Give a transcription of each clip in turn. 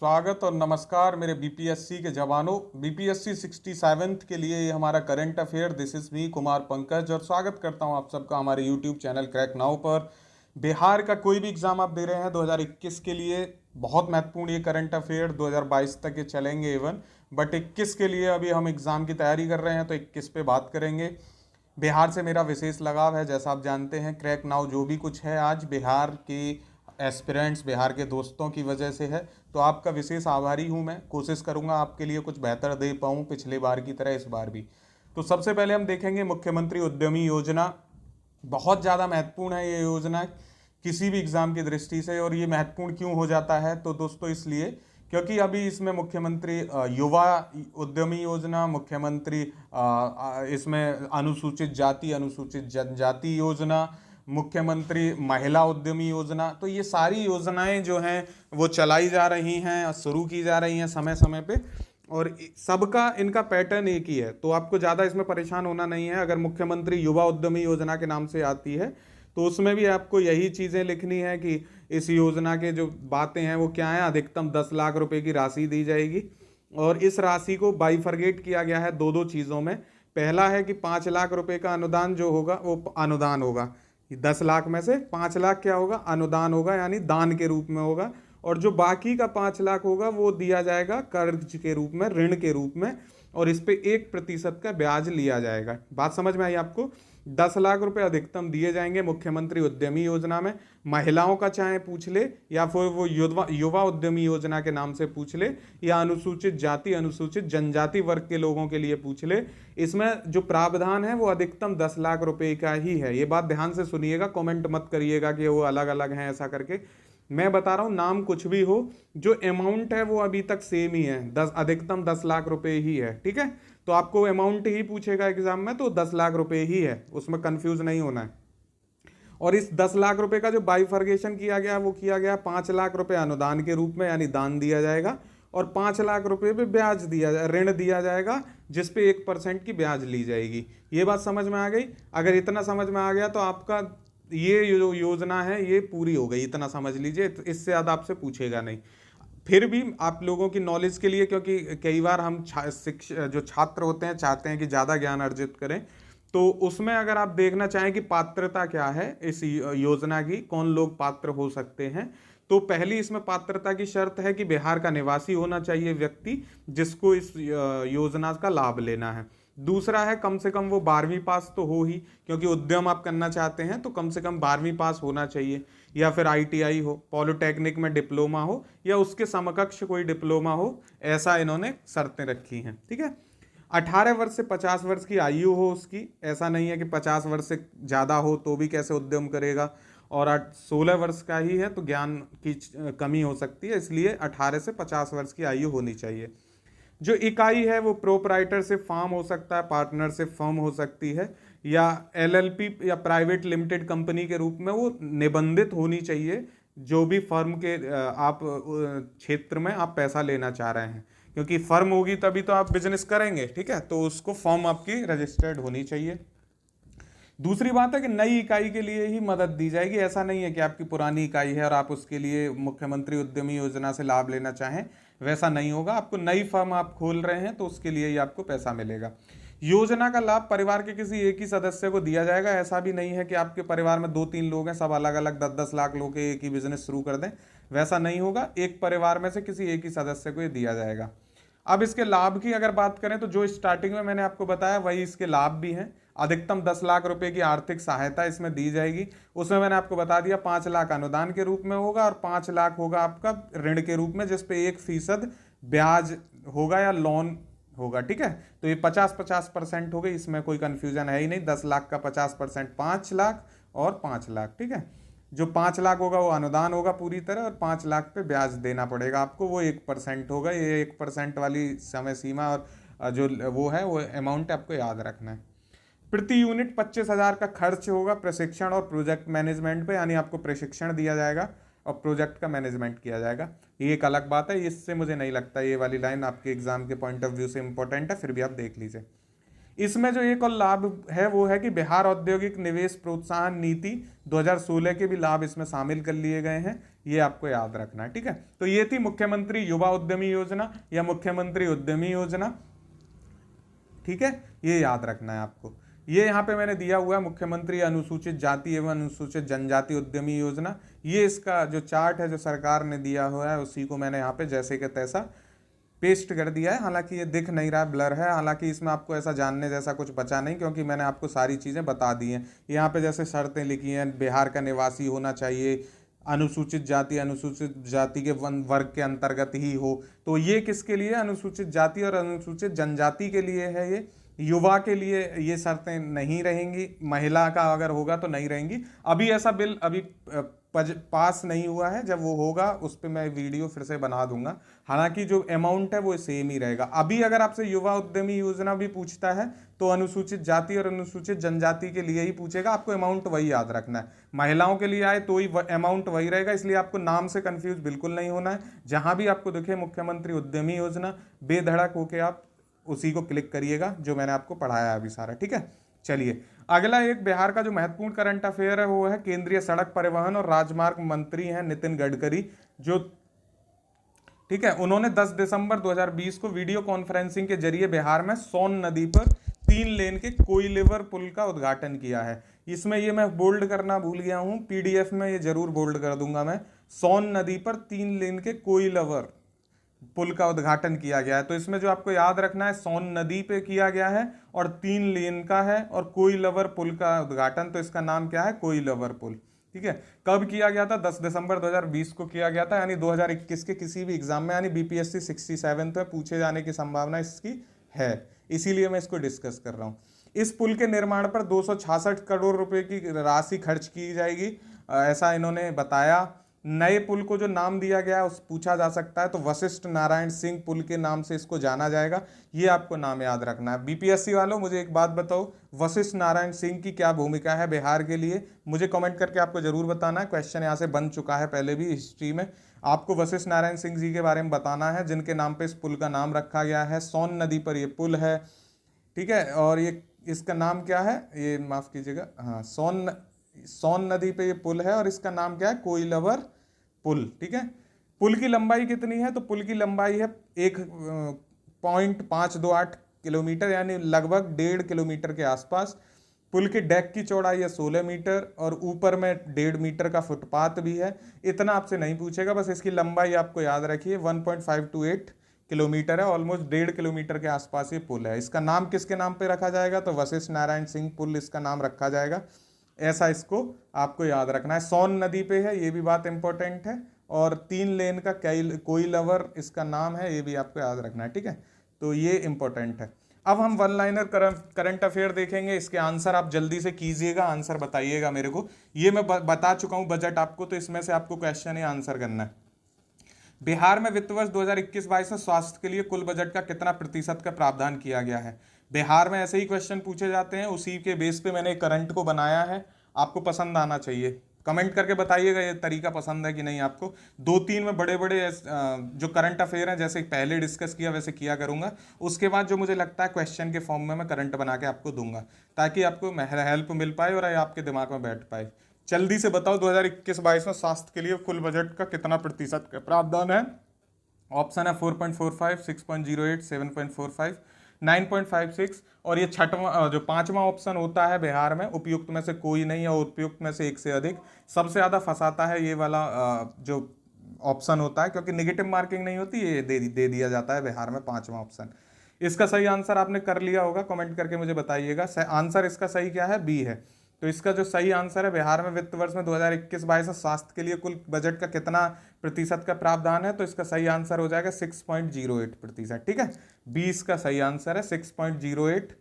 स्वागत और नमस्कार मेरे बीपीएससी के जवानों। बीपीएससी 67th के लिए ये हमारा current affair. This is me Kumar Pankaj और स्वागत करता हूँ आप सबका हमारे यूट्यूब चैनल क्रैक नाउ पर। बिहार का कोई भी एग्जाम आप दे रहे हैं 2021 के लिए, बहुत महत्वपूर्ण ये करंट अफेयर 2022 तक ये चलेंगे इवन, बट 21 के लिए अभी हम एग्ज़ाम की तैयारी कर रहे हैं तो 21 पे बात करेंगे। बिहार से मेरा विशेष लगाव है, जैसा आप जानते हैं। क्रैक नाउ जो भी कुछ है आज बिहार के एस्पिरेंट्स, बिहार के दोस्तों की वजह से है, तो आपका विशेष आभारी हूँ। मैं कोशिश करूँगा आपके लिए कुछ बेहतर दे पाऊँ पिछले बार की तरह इस बार भी। तो सबसे पहले हम देखेंगे मुख्यमंत्री उद्यमी योजना। बहुत ज़्यादा महत्वपूर्ण है ये योजना किसी भी एग्ज़ाम की दृष्टि से। और ये महत्वपूर्ण क्यों हो जाता है तो दोस्तों इसलिए क्योंकि अभी इसमें मुख्यमंत्री युवा उद्यमी योजना, मुख्यमंत्री इसमें अनुसूचित जाति अनुसूचित जनजाति योजना, मुख्यमंत्री महिला उद्यमी योजना, तो ये सारी योजनाएं जो हैं वो चलाई जा रही हैं, शुरू की जा रही हैं समय समय पे। और सबका इनका पैटर्न एक ही है, तो आपको ज़्यादा इसमें परेशान होना नहीं है। अगर मुख्यमंत्री युवा उद्यमी योजना के नाम से आती है तो उसमें भी आपको यही चीज़ें लिखनी है कि इस योजना के जो बातें हैं वो क्या हैं। अधिकतम 10 लाख रुपए की राशि दी जाएगी और इस राशि को बाइफरगेट किया गया है दो चीज़ों में। पहला है कि 5 लाख रुपए का अनुदान जो होगा वो अनुदान होगा, 10 लाख में से 5 लाख क्या होगा, अनुदान होगा, यानी दान के रूप में होगा। और जो बाकी का 5 लाख होगा वो दिया जाएगा कर्ज के रूप में, ऋण के रूप में, और इस पे 1% का ब्याज लिया जाएगा। बात समझ में आई आपको? 10 लाख रुपए अधिकतम दिए जाएंगे मुख्यमंत्री उद्यमी योजना में। महिलाओं का चाहे पूछ ले या फिर वो युवा उद्यमी योजना के नाम से पूछ ले, या अनुसूचित जाति अनुसूचित जनजाति वर्ग के लोगों के लिए पूछ ले, इसमें जो प्रावधान है वो अधिकतम 10 लाख रुपए का ही है। ये बात ध्यान से सुनिएगा, कमेंट मत करिएगा कि वो अलग अलग हैं ऐसा करके। मैं बता रहा हूँ नाम कुछ भी हो, जो अमाउंट है वो अभी तक सेम ही है, अधिकतम 10 लाख रुपए ही है। ठीक है, तो आपको अमाउंट ही पूछेगा एग्जाम में तो 10 लाख रुपए ही है, उसमें कंफ्यूज नहीं होना है। और इस 10 लाख रुपए का जो बाइफर्गेशन किया गया वो किया गया 5 लाख रुपए अनुदान के रूप में, यानी दान दिया जाएगा, और 5 लाख रुपए पे ब्याज दिया जाए, ऋण दिया जाएगा, जिसपे 1% की ब्याज ली जाएगी। ये बात समझ में आ गई? अगर इतना समझ में आ गया तो आपका ये जो योजना है ये पूरी हो गई, इतना समझ लीजिए। इससे ज़्यादा आपसे पूछेगा नहीं। फिर भी आप लोगों की नॉलेज के लिए, क्योंकि कई बार हम जो छात्र होते हैं चाहते हैं कि ज़्यादा ज्ञान अर्जित करें, तो उसमें अगर आप देखना चाहें कि पात्रता क्या है इस योजना की, कौन लोग पात्र हो सकते हैं, तो पहली इसमें पात्रता की शर्त है कि बिहार का निवासी होना चाहिए व्यक्ति जिसको इस योजना का लाभ लेना है। दूसरा है कम से कम वो 12वीं पास तो हो ही, क्योंकि उद्यम आप करना चाहते हैं तो कम से कम 12वीं पास होना चाहिए, या फिर आईटीआई हो, पॉलिटेक्निक में डिप्लोमा हो, या उसके समकक्ष कोई डिप्लोमा हो, ऐसा इन्होंने शर्तें रखी हैं। ठीक है, 18 वर्ष से 50 वर्ष की आयु हो उसकी, ऐसा नहीं है कि 50 वर्ष से ज़्यादा हो तो भी कैसे उद्यम करेगा। और 16 वर्ष का ही है तो ज्ञान की कमी हो सकती है, इसलिए 18 से 50 वर्ष की आयु होनी चाहिए। जो इकाई है वो प्रोपराइटरशिप फर्म हो सकता है, पार्टनरशिप फर्म हो सकती है, या एलएलपी या प्राइवेट लिमिटेड कंपनी के रूप में वो निबंधित होनी चाहिए, जो भी फर्म के आप क्षेत्र में आप पैसा लेना चाह रहे हैं, क्योंकि फर्म होगी तभी तो आप बिजनेस करेंगे। ठीक है, तो उसको फर्म आपकी रजिस्टर्ड होनी चाहिए। दूसरी बात है कि नई इकाई के लिए ही मदद दी जाएगी। ऐसा नहीं है कि आपकी पुरानी इकाई है और आप उसके लिए मुख्यमंत्री उद्यमी योजना से लाभ लेना चाहें, वैसा नहीं होगा। आपको नई फर्म आप खोल रहे हैं तो उसके लिए ही आपको पैसा मिलेगा। योजना का लाभ परिवार के किसी एक ही सदस्य को दिया जाएगा। ऐसा भी नहीं है कि आपके परिवार में 2-3 लोग हैं, सब अलग अलग 10-10 लाख लोग के एक ही बिजनेस शुरू कर दें, वैसा नहीं होगा। एक परिवार में से किसी एक ही सदस्य को ये दिया जाएगा। अब इसके लाभ की अगर बात करें तो जो स्टार्टिंग में मैंने आपको बताया वही इसके लाभ भी हैं। अधिकतम 10 लाख रुपए की आर्थिक सहायता इसमें दी जाएगी। उसमें मैंने आपको बता दिया 5 लाख अनुदान के रूप में होगा और 5 लाख होगा आपका ऋण के रूप में, जिसपे 1% ब्याज होगा या लोन होगा। ठीक है, तो ये 50-50% हो गई, इसमें कोई कंफ्यूजन है ही नहीं। 10 लाख का 50% 5 लाख और 5 लाख। ठीक है, जो 5 लाख होगा वो अनुदान होगा पूरी तरह, और 5 लाख पे ब्याज देना पड़ेगा आपको, वो 1% होगा। ये 1% वाली समय सीमा और जो वो है वो अमाउंट आपको याद रखना है। प्रति यूनिट 25,000 का खर्च होगा प्रशिक्षण और प्रोजेक्ट मैनेजमेंट पे, यानी आपको प्रशिक्षण दिया जाएगा और प्रोजेक्ट का मैनेजमेंट किया जाएगा। ये एक अलग बात है, इससे मुझे नहीं लगता ये वाली लाइन आपके एग्जाम के पॉइंट ऑफ व्यू से इंपॉर्टेंट है, फिर भी आप देख लीजिए। इसमें जो एक और लाभ है वो है कि बिहार औद्योगिक निवेश प्रोत्साहन नीति 2016 के भी लाभ इसमें शामिल कर लिए गए हैं, ये आपको याद रखना है, ठीक है। तो ये थी मुख्यमंत्री युवा उद्यमी योजना या मुख्यमंत्री उद्यमी योजना, ठीक है, ये याद रखना है आपको। ये यहाँ पे मैंने दिया हुआ है मुख्यमंत्री अनुसूचित जाति एवं अनुसूचित जनजाति उद्यमी योजना, ये इसका जो चार्ट है जो सरकार ने दिया हुआ है उसी को मैंने यहाँ पे जैसे कि तैसा पेस्ट कर दिया है। हालांकि ये दिख नहीं रहा, ब्लर है, हालांकि इसमें आपको ऐसा जानने जैसा कुछ बचा नहीं क्योंकि मैंने आपको सारी चीज़ें बता दी हैं। यहाँ पे जैसे शर्तें लिखी हैं, बिहार का निवासी होना चाहिए, अनुसूचित जाति के वर्ग के अंतर्गत ही हो। तो ये किसके लिए? अनुसूचित जाति और अनुसूचित जनजाति के लिए है। ये युवा के लिए ये शर्तें नहीं रहेंगी, महिला का अगर होगा तो नहीं रहेंगी। अभी ऐसा बिल अभी पास नहीं हुआ है, जब वो होगा उस पर मैं वीडियो फिर से बना दूंगा। हालांकि जो अमाउंट है वो सेम ही रहेगा। अभी अगर आपसे युवा उद्यमी योजना भी पूछता है तो अनुसूचित जाति और अनुसूचित जनजाति के लिए ही पूछेगा, आपको अमाउंट वही याद रखना है। महिलाओं के लिए आए तो ही अमाउंट वही रहेगा, इसलिए आपको नाम से कंफ्यूज बिल्कुल नहीं होना है। जहां भी आपको दिखे मुख्यमंत्री उद्यमी योजना, बेधड़क होके आप उसी को क्लिक करिएगा जो मैंने आपको पढ़ाया है अभी सारा, ठीक है। चलिए अगला एक बिहार का जो महत्वपूर्ण करंट अफेयर है वो है केंद्रीय सड़क परिवहन और राजमार्ग मंत्री हैं नितिन गडकरी, जो ठीक है, उन्होंने 10 दिसंबर 2020 को वीडियो कॉन्फ्रेंसिंग के जरिए बिहार में सोन नदी पर 3 लेन के कोइलेवर पुल का उद्घाटन किया है। इसमें ये मैं बोल्ड करना भूल गया हूं, पीडीएफ में ये जरूर बोल्ड कर दूंगा मैं। सोन नदी पर 3 लेन के कोइलेवर पुल का उद्घाटन किया गया है। तो इसमें जो आपको याद रखना है, सोन नदी पे किया गया है और 3 लेन का है और कोइलवर पुल का उद्घाटन, तो इसका नाम क्या है? कोइलवर पुल, ठीक है। कब किया गया था? 10 दिसंबर 2020 को किया गया था, यानी 2021 के किसी भी एग्जाम में, यानी बीपीएससी 67 में पूछे जाने की संभावना इसकी है, इसीलिए मैं इसको डिस्कस कर रहा हूँ। इस पुल के निर्माण पर 266 करोड़ रुपए की राशि खर्च की जाएगी, ऐसा इन्होंने बताया। नए पुल को जो नाम दिया गया है उस पूछा जा सकता है, तो वशिष्ठ नारायण सिंह पुल के नाम से इसको जाना जाएगा, ये आपको नाम याद रखना है। बीपीएससी वालों मुझे एक बात बताओ, वशिष्ठ नारायण सिंह की क्या भूमिका है बिहार के लिए? मुझे कमेंट करके आपको जरूर बताना है। क्वेश्चन यहाँ से बन चुका है पहले भी हिस्ट्री में। आपको वशिष्ठ नारायण सिंह जी के बारे में बताना है, जिनके नाम पे इस पुल का नाम रखा गया है। सोन नदी पर ये पुल है, ठीक है, और ये इसका नाम क्या है? ये माफ कीजिएगा, हाँ, सोन नदी पे ये पुल है और इसका नाम क्या है? कोइलवर पुल, ठीक है। पुल की लंबाई कितनी है? तो पुल की लंबाई है 1.528 किलोमीटर, यानी लगभग 1.5 किलोमीटर के आसपास। पुल के डेक की चौड़ाई है 16 मीटर और ऊपर में 1.5 मीटर का फुटपाथ भी है। इतना आपसे नहीं पूछेगा, बस इसकी लंबाई आपको याद रखिए 1.528 किलोमीटर है, ऑलमोस्ट 1.5 किलोमीटर के आसपास ये पुल है। इसका नाम किसके नाम पे रखा जाएगा? तो वशिष्ठ नारायण सिंह पुल इसका नाम रखा जाएगा, ऐसा इसको आपको याद रखना है। सोन नदी पे है, ये भी बात इंपॉर्टेंट है, और 3 लेन का कोइलवर इसका नाम है, ये भी आपको याद रखना है, ठीक है। तो ये इंपॉर्टेंट है। अब हम वन लाइनर करंट अफेयर देखेंगे, इसके आंसर आप जल्दी से कीजिएगा, आंसर बताइएगा मेरे को। ये मैं बता चुका हूँ बजट आपको, तो इसमें से आपको क्वेश्चन ही आंसर करना है। बिहार में वित्त वर्ष 2021-22 में स्वास्थ्य के लिए कुल बजट का कितना प्रतिशत का प्रावधान किया गया है? बिहार में ऐसे ही क्वेश्चन पूछे जाते हैं, उसी के बेस पे मैंने करंट को बनाया है, आपको पसंद आना चाहिए। कमेंट करके बताइएगा ये तरीका पसंद है कि नहीं आपको। 2-3 में बड़े बड़े जो करंट अफेयर हैं, जैसे पहले डिस्कस किया वैसे किया करूंगा, उसके बाद जो मुझे लगता है क्वेश्चन के फॉर्म में मैं करंट बना के आपको दूंगा, ताकि आपको हेल्प मिल पाए और आपके दिमाग में बैठ पाए। जल्दी से बताओ 2021-22 में स्वास्थ्य के लिए कुल बजट का कितना प्रतिशत का प्रावधान है? ऑप्शन है 4.45, 6.08, 7.45, 9.56 और ये छठवां जो 5वां ऑप्शन होता है बिहार में, उपयुक्त में से कोई नहीं और उपयुक्त में से एक से अधिक। सबसे ज़्यादा फंसाता है ये वाला जो ऑप्शन होता है, क्योंकि नेगेटिव मार्किंग नहीं होती, ये दे दिया जाता है बिहार में 5वां ऑप्शन। इसका सही आंसर आपने कर लिया होगा, कमेंट करके मुझे बताइएगा। आंसर इसका सही क्या है? बी है। तो इसका जो सही आंसर है, बिहार में वित्त वर्ष में 2021-22 में स्वास्थ्य के लिए कुल बजट का कितना प्रतिशत का प्रावधान है? तो इसका सही आंसर हो जाएगा 6.08%, ठीक है। 20 का सही आंसर है 6.08।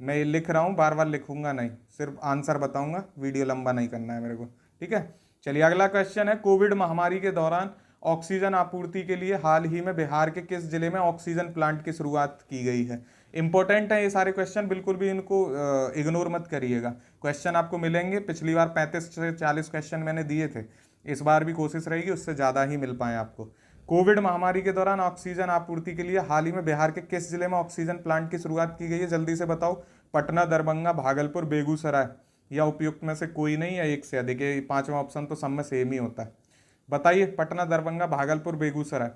मैं ये लिख रहा हूँ, बार बार लिखूंगा नहीं, सिर्फ आंसर बताऊंगा, वीडियो लंबा नहीं करना है मेरे को, ठीक है। चलिए अगला क्वेश्चन है, कोविड महामारी के दौरान ऑक्सीजन आपूर्ति के लिए हाल ही में बिहार के किस जिले में ऑक्सीजन प्लांट की शुरुआत की गई है? इंपॉर्टेंट है ये सारे क्वेश्चन, बिल्कुल भी इनको इग्नोर मत करिएगा। क्वेश्चन आपको मिलेंगे, पिछली बार 35 से 40 क्वेश्चन मैंने दिए थे, इस बार भी कोशिश रहेगी उससे ज़्यादा ही मिल पाए आपको। कोविड महामारी के दौरान ऑक्सीजन आपूर्ति के लिए हाल ही में बिहार के किस जिले में ऑक्सीजन प्लांट की शुरुआत की गई है? जल्दी से बताओ। पटना, दरभंगा, भागलपुर, बेगूसराय या उपयुक्त में से कोई नहीं या एक से अधिक? ये पांचवा ऑप्शन तो सब में सेम ही होता है। बताइए, पटना, दरभंगा, भागलपुर, बेगूसराय।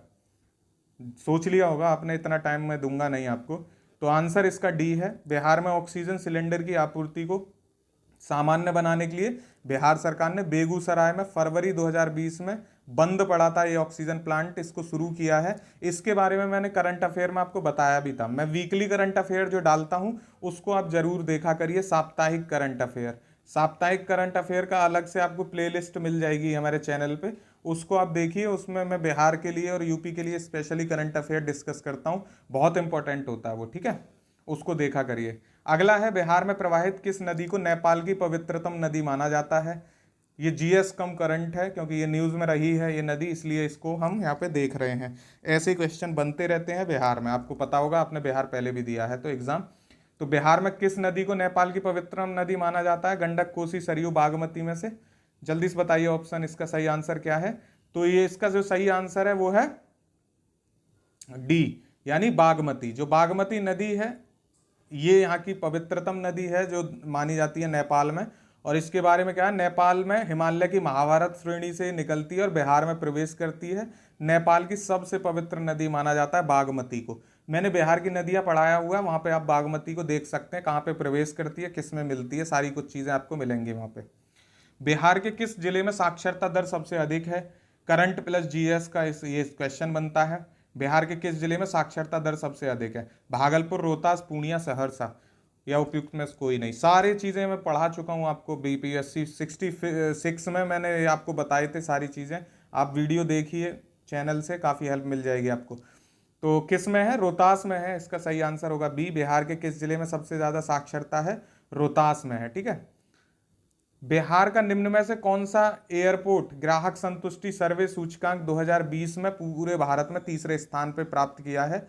सोच लिया होगा आपने, इतना टाइम मैं दूंगा नहीं आपको। तो आंसर इसका डी है। बिहार में ऑक्सीजन सिलेंडर की आपूर्ति को सामान्य बनाने के लिए बिहार सरकार ने बेगूसराय में फरवरी 2020 में बंद पड़ा था ये ऑक्सीजन प्लांट, इसको शुरू किया है। इसके बारे में मैंने करंट अफेयर में आपको बताया भी था। मैं वीकली करंट अफेयर जो डालता हूं उसको आप जरूर देखा करिए, साप्ताहिक करंट अफेयर। साप्ताहिक करंट अफेयर का अलग से आपको प्लेलिस्ट मिल जाएगी हमारे चैनल पे, उसको आप देखिए। उसमें मैं बिहार के लिए और यूपी के लिए स्पेशली करंट अफेयर डिस्कस करता हूँ, बहुत इंपॉर्टेंट होता है वो, ठीक है, उसको देखा करिए। अगला है, बिहार में प्रवाहित किस नदी को नेपाल की पवित्रतम नदी माना जाता है? ये जीएस कम करंट है क्योंकि ये न्यूज़ में रही है ये नदी, इसलिए इसको हम यहाँ पे देख रहे हैं। ऐसे क्वेश्चन बनते रहते हैं बिहार में, आपको पता होगा, आपने बिहार पहले भी दिया है तो एग्जाम। तो बिहार में किस नदी को नेपाल की पवित्रतम नदी माना जाता है? गंडक, कोसी, सरयू, बागमती में से जल्दी से बताइए ऑप्शन, इसका सही आंसर क्या है? तो ये इसका जो सही आंसर है वो है डी, यानी बागमती। जो बागमती नदी है ये यहाँ की पवित्रतम नदी है जो मानी जाती है नेपाल में। और इसके बारे में क्या है, नेपाल में हिमालय की महाभारत श्रेणी से निकलती है और बिहार में प्रवेश करती है। नेपाल की सबसे पवित्र नदी माना जाता है बागमती को। मैंने बिहार की नदियाँ पढ़ाया हुआ है, वहाँ पे आप बागमती को देख सकते हैं, कहाँ पे प्रवेश करती है, किस में मिलती है, सारी कुछ चीज़ें आपको मिलेंगी वहाँ पे। बिहार के किस जिले में साक्षरता दर सबसे अधिक है? करंट प्लस जीएस का ये क्वेश्चन बनता है। बिहार के किस जिले में साक्षरता दर सबसे अधिक है? भागलपुर, रोहतास, पूर्णिया, सहरसा या उपयुक्त में कोई नहीं? सारी चीज़ें मैं पढ़ा चुका हूँ आपको, बीपीएससी 66 में मैंने आपको बताए थे सारी चीज़ें। आप वीडियो देखिए चैनल से, काफ़ी हेल्प मिल जाएगी आपको। तो किस में है? रोहतास में है, इसका सही आंसर होगा बी। बिहार के किस जिले में सबसे ज़्यादा साक्षरता है? रोहतास में है, ठीक है। बिहार का निम्न में से कौन सा एयरपोर्ट ग्राहक संतुष्टि सर्वे सूचकांक 2020 में पूरे भारत में तीसरे स्थान पर प्राप्त किया है?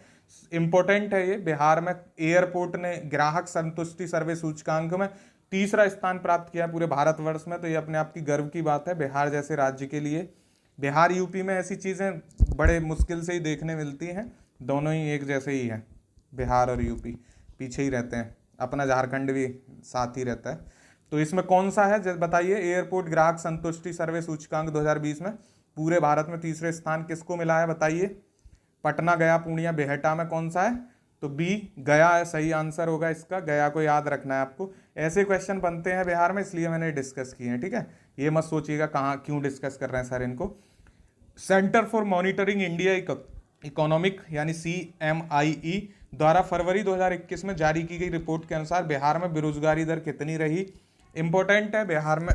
इंपॉर्टेंट है ये, बिहार में एयरपोर्ट ने ग्राहक संतुष्टि सर्वे सूचकांक में तीसरा स्थान प्राप्त किया पूरे भारतवर्ष में। तो ये अपने आप की गर्व की बात है बिहार जैसे राज्य के लिए। बिहार यूपी में ऐसी चीज़ें बड़े मुश्किल से ही देखने मिलती हैं, दोनों ही एक जैसे ही हैं, बिहार और यूपी पीछे ही रहते हैं, अपना झारखंड भी साथ ही रहता है। तो इसमें कौन सा है बताइए? एयरपोर्ट ग्राहक संतुष्टि सर्वे सूचकांक 2020 में पूरे भारत में तीसरे स्थान किसको मिला है बताइए? पटना, गया, पूर्णिया, बेहटा में कौन सा है? तो बी, गया है, सही आंसर होगा इसका। गया को याद रखना है आपको। ऐसे क्वेश्चन बनते हैं बिहार में, इसलिए मैंने डिस्कस किए हैं, ठीक है। ये मत सोचिएगा कहाँ क्यों डिस्कस कर रहे हैं सर इनको। Centre for monitoring India economic यानी CMIE द्वारा फरवरी 2021 में जारी की गई रिपोर्ट के अनुसार बिहार में बेरोजगारी दर कितनी रही? इंपॉर्टेंट है बिहार में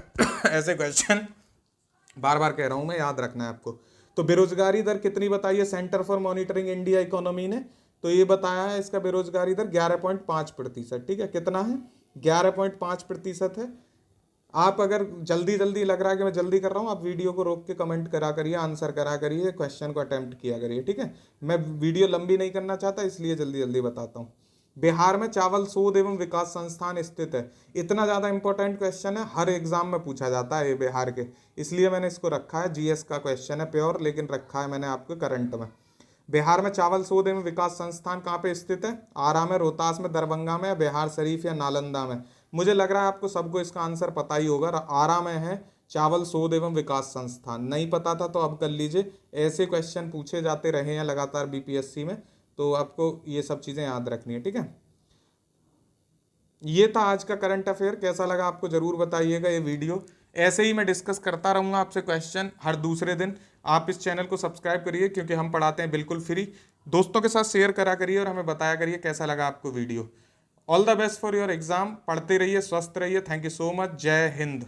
ऐसे क्वेश्चन बार बार कह रहा हूं मैं, याद रखना है आपको। तो बेरोजगारी दर कितनी बताइए centre for monitoring India economy ने? तो ये बताया है इसका बेरोजगारी दर 11.5%, ठीक है। कितना है? 11.5% है। आप अगर जल्दी जल्दी लग रहा है कि मैं जल्दी कर रहा हूँ, आप वीडियो को रोक के कमेंट करा करिए, आंसर करा करिए, क्वेश्चन को अटेम्प्ट किया करिए, ठीक है। मैं वीडियो लंबी नहीं करना चाहता, इसलिए जल्दी जल्दी बताता हूँ। बिहार में चावल शोध एवं विकास संस्थान स्थित है। इतना ज़्यादा इंपॉर्टेंट क्वेश्चन है, हर एग्जाम में पूछा जाता है ये बिहार के, इसलिए मैंने इसको रखा है। जीएस का क्वेश्चन है प्योर, लेकिन रखा है मैंने आपको करंट में। बिहार में चावल शोध एवं विकास संस्थान कहाँ पे स्थित है? आरा में, रोहतास में, दरभंगा में, बिहार शरीफ या नालंदा में? मुझे लग रहा है आपको सबको इसका आंसर पता ही होगा। आरा में है चावल शोध एवं विकास संस्थान। नहीं पता था तो अब कर लीजिए, ऐसे क्वेश्चन पूछे जाते रहे हैं लगातार बीपीएससी में, तो आपको ये सब चीज़ें याद रखनी है, ठीक है। ये था आज का करंट अफेयर। कैसा लगा आपको जरूर बताइएगा ये वीडियो। ऐसे ही मैं डिस्कस करता रहूँगा आपसे क्वेश्चन हर दूसरे दिन। आप इस चैनल को सब्सक्राइब करिए क्योंकि हम पढ़ाते हैं बिल्कुल फ्री। दोस्तों के साथ शेयर करा करिए और हमें बताया करिए कैसा लगा आपको video. All the best for your exam. पढ़ते रहिए, स्वस्थ रहिए। Thank you so much. जय हिंद।